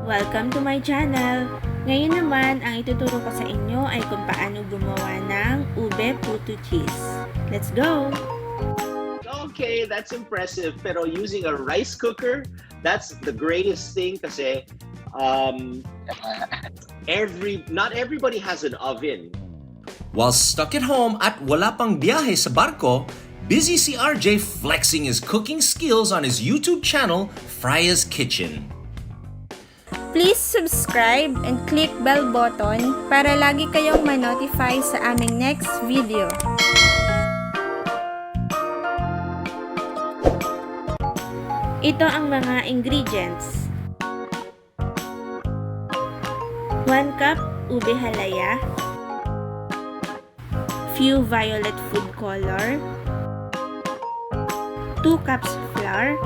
Welcome to my channel! Ngayon naman, ang ituturo ko sa inyo ay kung paano gumawa ng ube puto cheese. Let's go! Okay, that's impressive. Pero using a rice cooker, that's the greatest thing kasi not everybody has an oven. While stuck at home at wala pang biyahe sa barko, busy si RJ flexing his cooking skills on his YouTube channel, Freya's Kitchen. Please subscribe and click bell button para lagi kayong ma-notify sa aming next video. Ito ang mga ingredients. 1 cup ube halaya, few violet food color, 2 cups flour,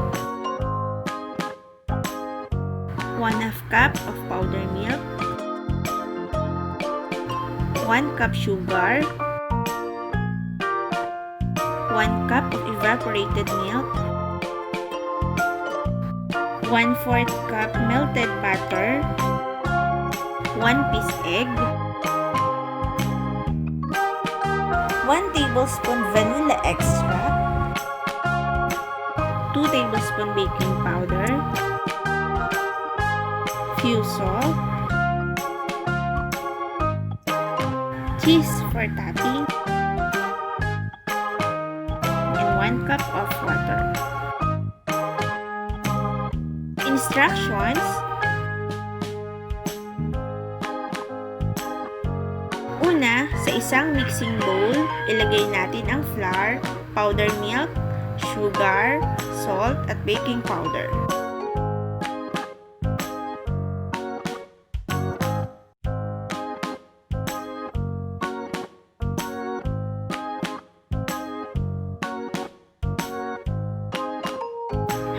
1/2 cup of powdered milk, 1 cup sugar, 1 cup of evaporated milk, 1/4 cup melted butter, 1 piece egg, 1 tablespoon vanilla extract, 2 tablespoon baking powder, few salt, cheese for topping, and 1 cup of water. Instructions: una, sa isang mixing bowl, ilagay natin ang flour, powdered milk, sugar, salt, at baking powder.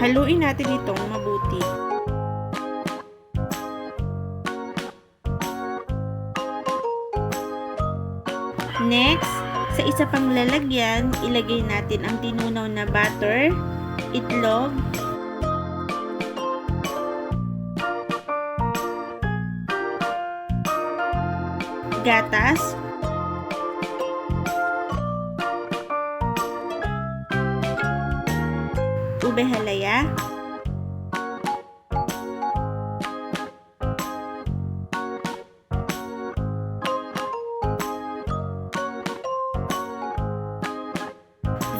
Haluin natin itong mabuti. Next, sa isa pang lalagyan, ilagay natin ang tinunaw na butter, itlog, gatas, ube halaya,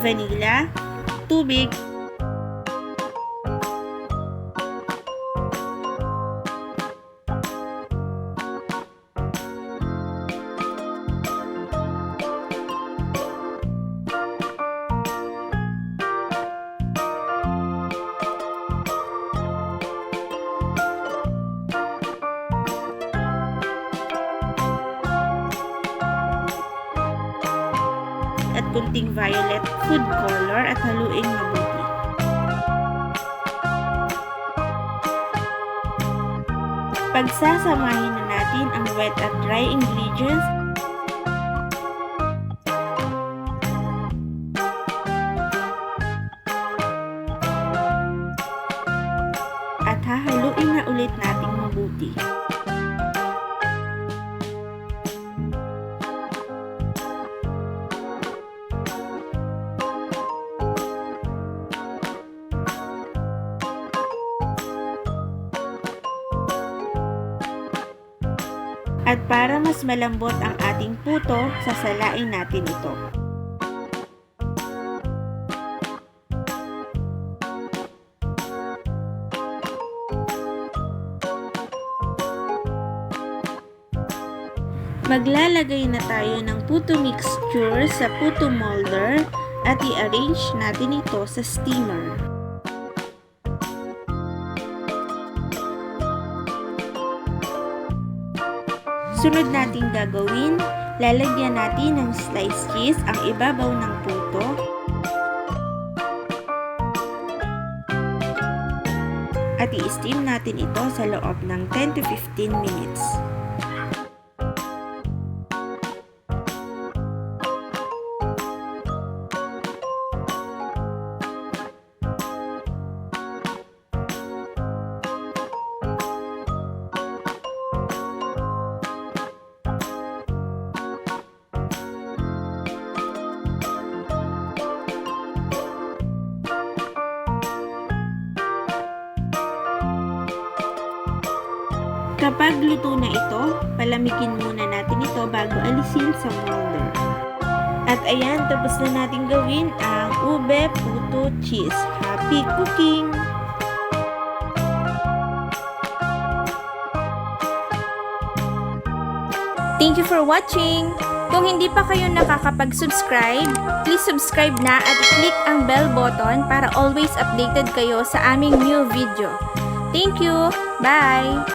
vanilla, tubig, at kunting violet food color at haluin mabuti. Pagsasamahin na natin ang wet at dry ingredients at hahaluin na ulit nating mabuti. At para mas malambot ang ating puto, sasalain natin ito. Maglalagay na tayo ng puto mixture sa puto molder at i-arrange natin ito sa steamer. Sunod nating gagawin, lalagyan natin ng sliced cheese ang ibabaw ng puto. At i-steam natin ito sa loob ng 10 to 15 minutes. Kapag luto na ito, palamigin muna natin ito bago alisin sa molder. At ayan, tapos na natin gawin ang ube puto cheese. Happy cooking! Thank you for watching! Kung hindi pa kayo nakakapag-subscribe, please subscribe na at i-click ang bell button para always updated kayo sa aming new video. Thank you! Bye!